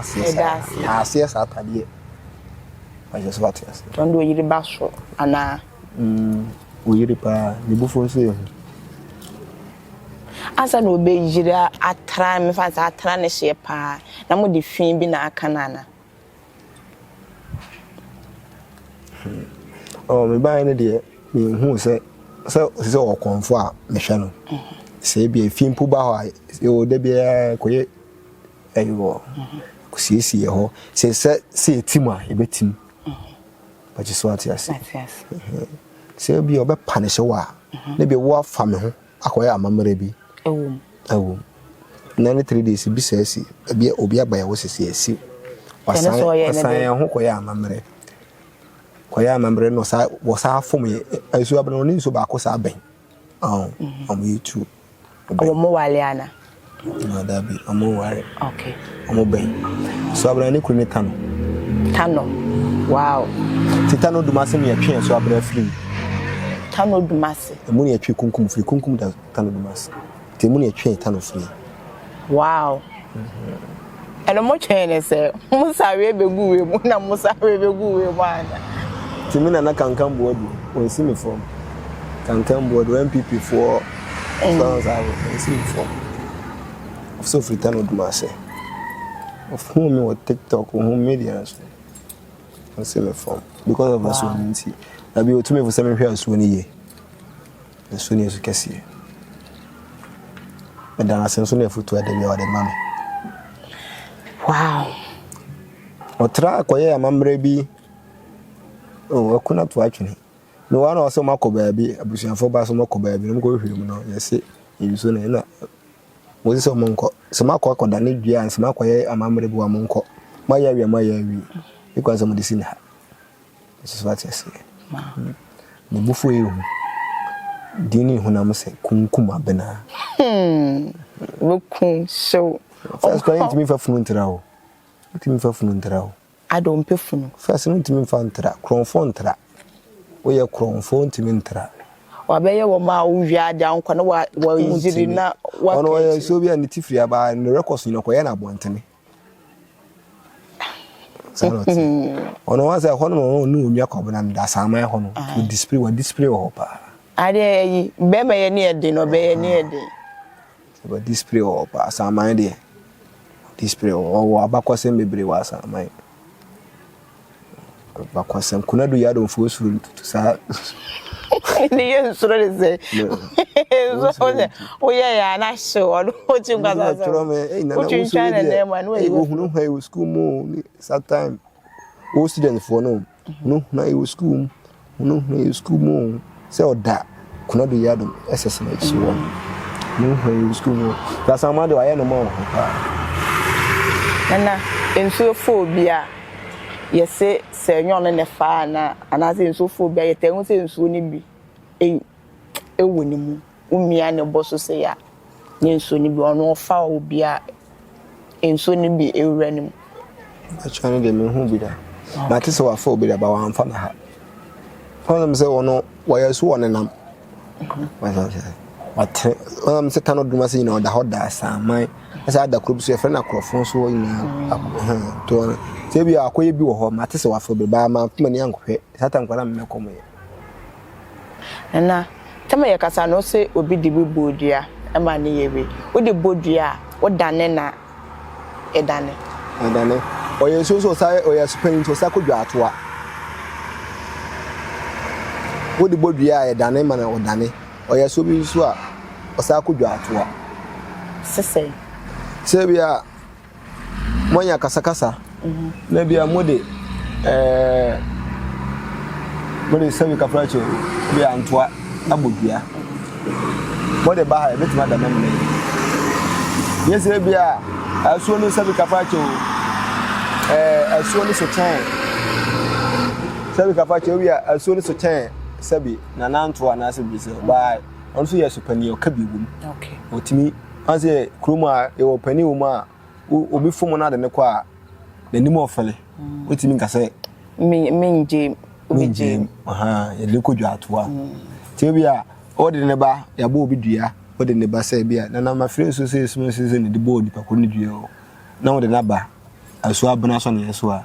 ase sa tade I just what yes don't do yiri baso ana o yiri pa ni bufo so yo asa no be yira atra me fa sa atra ne hye pa na mo de fin bi na aka na oh me ba ne de me hu se o konfo a me hwe no se bi fin pu ba ho o de bia koye ayo ko siesie ho se etima e betim ba ji so atias se bi o be panish wa ne bi wo afa me ho akoye amamere bi ewu na ne 3 days bi sesi bi obi abaya wo sesi esi wasan ho koye amamere no sa wo sa fom ye asu abana oni so ba ko sa ben am YouTube mo wale ana na da bi am wale okay am ben so abana ni kunu tano wow titano dumase me atwe so abana film tano dumase emu ne atwe kunkum free kunkum da tano dumase temu ne atwe tano free wow eno mo chene se musawe begu we mu na musawe begu we mu ana timina na kankan board on see me from kankan board MPP for sounds I will see me from of so free tano dumase of whom me with TikTok whom media on see me from because of us one see na bi otumi for 7 hwe aso ni ye aso ni aso kese e dan asenso na foto ade bi ode mame wow otra koye amamre bi o akuna to atwene no wa na oso makoba bi abusuafo ba so makoba bi no ko hwe mu no yese yiso na mo se mo nko se makọ da ne dua se makoye amamre bi wa mo nko maya wi because mo disini ha this is what I say ne bufo ye hu dini hunam se kunkum abena wokun so first going to me for funu ntra o timi fa funu ntra o adom pe funu first no timi fa ntra kronfo ntra o ye kronfo timi ntra wa be ye wo ma wo wi ade anko na wa yiri na wa ono ye so bia ne tifri aba ne records no ko ye na bontene ono wa say hono no onua kobna nda sama hono display wo pa ade yi be me ye ne ede no be ye ne ede so display wo pa sama de display wo abakosem bebre wa sama bakosem kuna do yado fo suru tutu sa ni ye suru de se o ye ya na show o ti ngasa so o ti chana na ma no e wo hunu hwe school mo sometime o student for no na e school no na e school mo se oda kuna do yado ss na chi wo no hwe school mo ka sama de wa ye no mo nana enso phobia yese se nyon ne fa na anaze enso phobia yetengu se enso ni bi ewo ni mu umia ne boso se ya enso ni bi ono fa obia enso ni bi ewura ni mu achane de me hu bi da ma te se wa fa obi da ba wa amfa na ha fa se wono wa yesu wona nam But I'm saying cannot do much, the hot das. My as I had the clubs, your friend across so in to Tabby, I could be home, Matis or for the bar, my young Satan Kalam come here. And now, tell me, Cassano say, will be the Bodia, and my near with the Bodia, what Danena, a Danny. And then, or you're so sorry, or you're spending to Saco Jatua. What the Bodia, a Danny man or Danny. Oya so bi so a osakodwa atoa sese sebia monya kasakasa na bia mode sebi kafracho bia antoa abodua mode ba ha betima da memne yese bia asuo no sebi kafracho asuo no so chan sebi kafracho bia asuo no so chan Sabi na nanto na se bise ba onso yeso pani o kabigum okay otimi anse kroma e wo pani wo ma obi fomo na de ne kwa nanim ofele otimi nkase minje aha ye lekodwa atoa ti bia odi ne ba ya bo obi dua odi ne ba se bia na ma frɛ so se ne de bo odi pakoro ne dua o na odi na ba aso abena so ne yeso a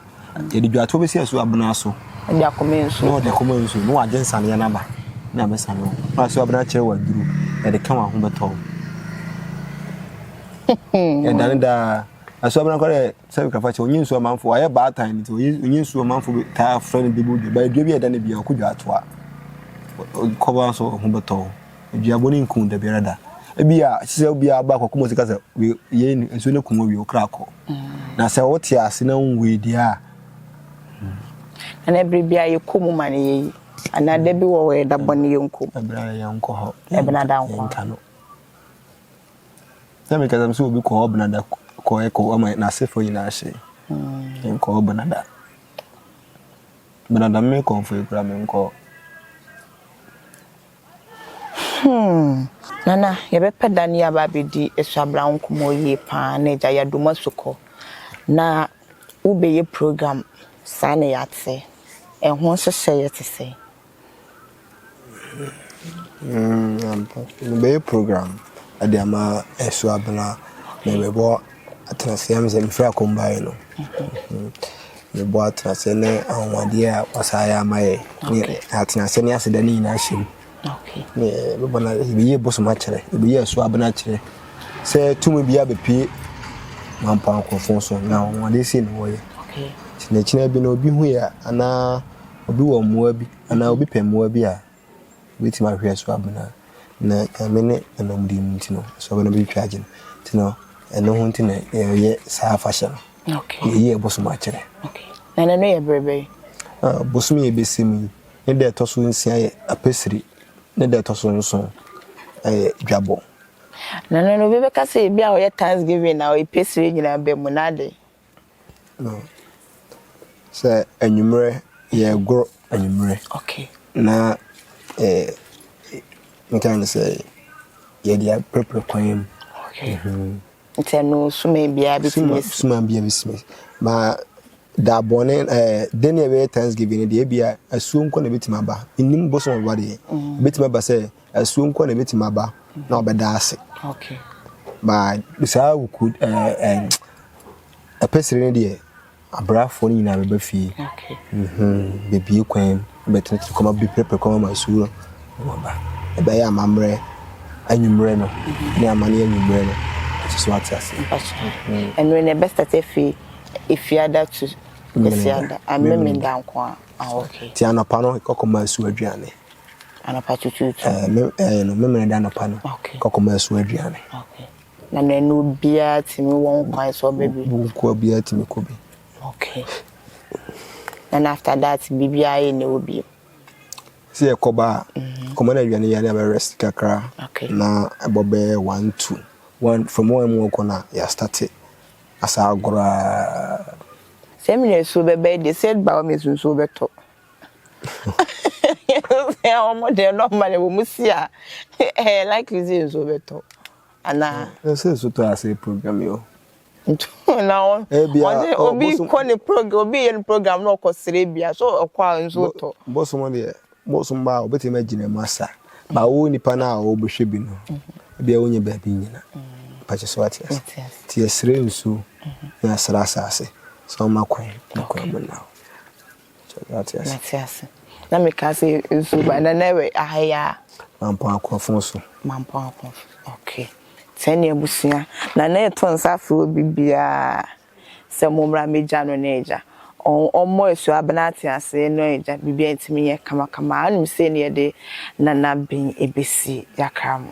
ye de dua to be se aso abena so dia comenso no de comenso no agensa ne na ba na be sanu na so abena kire wa duru e de kan wa ho beto e dan da aso abena ko de sabi ka fa che onyin so manfo aye ba tan ni onyin so manfo ta friend de bu de ba dua bi e dan bi a ko dua toa ko ba so ho beto dua boni nkun de bi rada e bi a se bi a ba ko ko mo sika se ye ni enso ne kun wi o kra ko na se wo ti ase na nwe dia and every bia ye komu mane ye anade bi wo we da bone ye nkom ebra ye nko ho ebna da nko nkano tell ka zamso obi ko obna da ko e ko ama na sefo nyina hye nko obna da bna da me ko fo ekura me nko nana ye be peda ni aba bedi esuabra nkomo ye pa na eja ya domasuko na ube ye program sane yatse ehun hyehyɛ yɛ tese be program ade ama esu abena na bebo atrasiam ze mfra kombai no bebo atrase ne ahwade a wasaya amaye ni atrase ne aseda ni na hyem okay bebo na biye boso ma kyere biye esu abena kyere se tumi bia bepie mampa ankofo so na ahwade si ne woye okay China bi no obi hu ya ana obi wo moa bi ana obi pɛ moa bi a weti ma hwɛ so abena na amene na mudi ntino so bana bi twaje ntino eno hu ntino ye sa fashion okay ye boso ma kyerɛ okay na no ye brebe boso me besimi ne de toso nsia ye apesiri ne de toso nso dwabo na no bi be ka se bia o ye Thanksgiving na o pesiri nyina be mu na de no se anwumre ye gro anwumre okay na nkan say ye dia prepare kwam okay nteno suma bia bitimi suma bia bisimi ma da bone deni be Thanksgiving de bia asuo nko na bitima ba nim boso mo bade bitima ba say asuo nko na bitima ba na obeda ase okay ba bisa wuku apesire ne de abrafo ni na be fie okay bebi kwam betre koma bi prepare koma ma asuo ba ebe ya mamre anwumre no ni amane anwumre no so atase and when the best at if you ada to kesiada ameme ndanko okay ti anapa no kokoma asuo aduane anapa tutu no meme ndanapa no kokoma asuo aduane okay na no bia timi won kwan so baby ko bia timi ko bi okay and after that bibia e ne obi see ekoba komana aduane ya na be rest kakra na abobe 1 2 1 from one more corner ya started asa agora Semi so bebe they said ba me so beto. Yeah, omo de no mane wo musia. Like you say so beto. Ana say so to as a program yo. Now obi ko ne program obi ye program no ko serebia so okwa nso to. Boss mo de boss mba obeti magina masa. Ba wo nipa na wo behwe bi no. Bia wonye ba bi nyina. Pa che so atias. Ti esre nsu. Na sra asase. So makwan mo now. Atias. Na me ka say nsu ba na newe ahaya. Mampo akrofo so. Mampo akrofo. Okay. Tene abusia na na eto nsafo bibia se momra meja no na eja omo esu abanati ase no eja bibia ntimi ye kama anu se ne de na bin ebesi yakram.